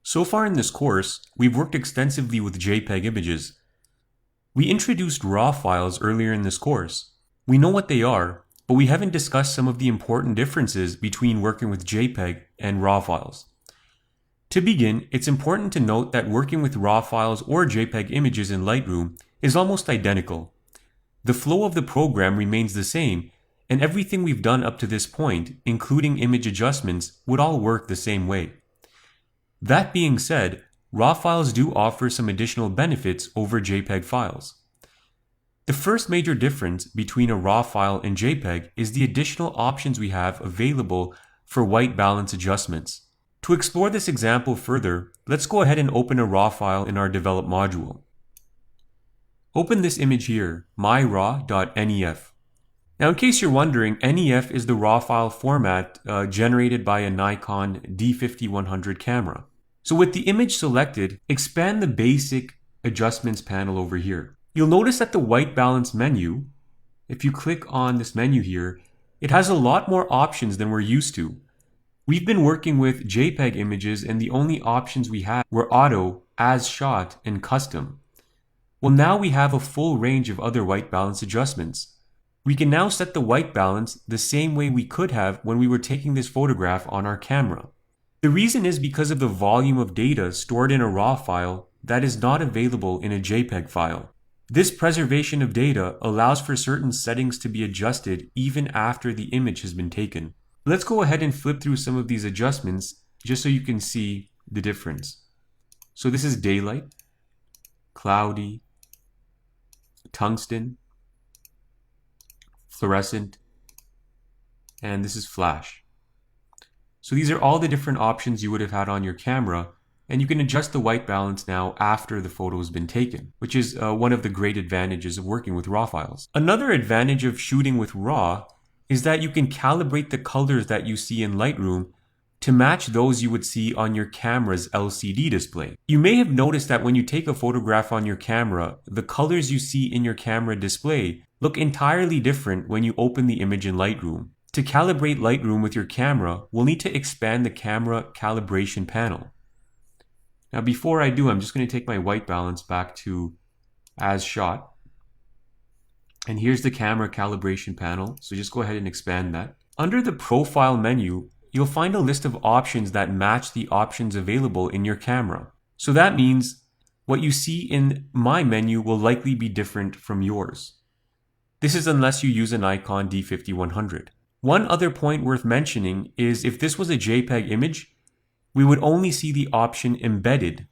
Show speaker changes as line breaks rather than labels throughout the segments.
So far in this course, we've worked extensively with JPEG images. We introduced RAW files earlier in this course. We know what they are, but we haven't discussed some of the important differences between working with JPEG and RAW files. To begin, it's important to note that working with RAW files or JPEG images in Lightroom is almost identical. The flow of the program remains the same, and everything we've done up to this point, including image adjustments, would all work the same way. That being said, RAW files do offer some additional benefits over JPEG files. The first major difference between a RAW file and JPEG is the additional options we have available for white balance adjustments. To explore this example further, let's go ahead and open a RAW file in our Develop module. Open this image here, myraw.nef. Now, in case you're wondering, NEF is the RAW file format generated by a Nikon D5100 camera. So with the image selected, expand the Basic Adjustments panel over here. You'll notice that the white balance menu, if you click on this menu here, it has a lot more options than we're used to. We've been working with JPEG images and the only options we had were Auto, As Shot, and Custom. Well, now we have a full range of other white balance adjustments. We can now set the white balance the same way we could have when we were taking this photograph on our camera. The reason is because of the volume of data stored in a RAW file that is not available in a JPEG file. This preservation of data allows for certain settings to be adjusted even after the image has been taken. Let's go ahead and flip through some of these adjustments just so you can see the difference. So this is daylight, cloudy, tungsten, fluorescent, and this is flash. So these are all the different options you would have had on your camera, and you can adjust the white balance now after the photo has been taken, which is one of the great advantages of working with RAW files. Another advantage of shooting with RAW is that you can calibrate the colors that you see in Lightroom to match those you would see on your camera's LCD display. You may have noticed that when you take a photograph on your camera, the colors you see in your camera display look entirely different when you open the image in Lightroom. To calibrate Lightroom with your camera, we'll need to expand the camera calibration panel. Now before I do, I'm just going to take my white balance back to As Shot. And here's the camera calibration panel, so just go ahead and expand that. Under the Profile menu, you'll find a list of options that match the options available in your camera. So that means what you see in my menu will likely be different from yours. This is unless you use a Nikon D5100. One other point worth mentioning is if this was a JPEG image, we would only see the option Embedded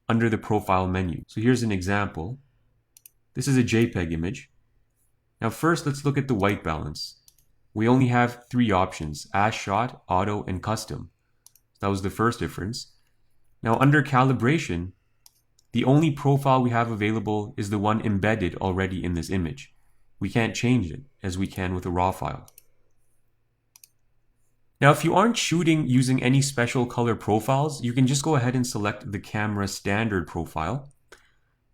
under the Profile menu. So here's an example. This is a JPEG image. Now first, let's look at the white balance. We only have three options: As Shot, Auto, and Custom. That was the first difference. Now under Calibration, the only profile we have available is the one embedded already in this image. We can't change it as we can with a RAW file. Now, if you aren't shooting using any special color profiles, you can just go ahead and select the camera standard profile.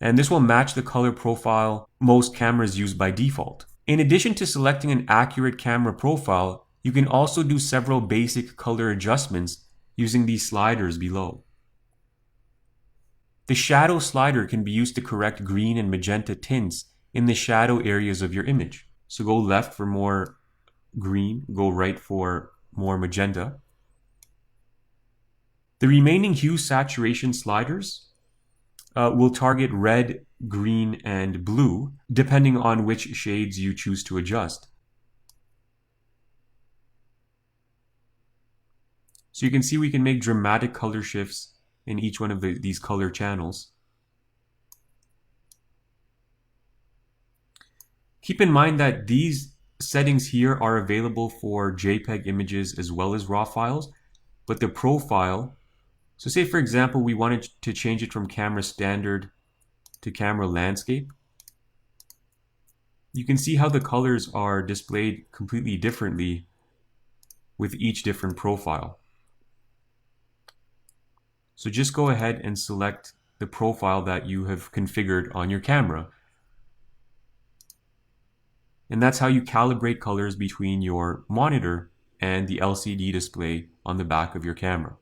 And this will match the color profile most cameras use by default. In addition to selecting an accurate camera profile, you can also do several basic color adjustments using these sliders below. The shadow slider can be used to correct green and magenta tints in the shadow areas of your image. So go left for more green, go right for more magenta. The remaining hue saturation sliders will target red, green, and blue, depending on which shades you choose to adjust. So you can see we can make dramatic color shifts in each one of these color channels. Keep in mind that these settings here are available for JPEG images as well as RAW files, but the profile, so say for example we wanted to change it from camera standard to camera landscape, you can see how the colors are displayed completely differently with each different profile. So just go ahead and select the profile that you have configured on your camera. And that's how you calibrate colors between your monitor and the LCD display on the back of your camera.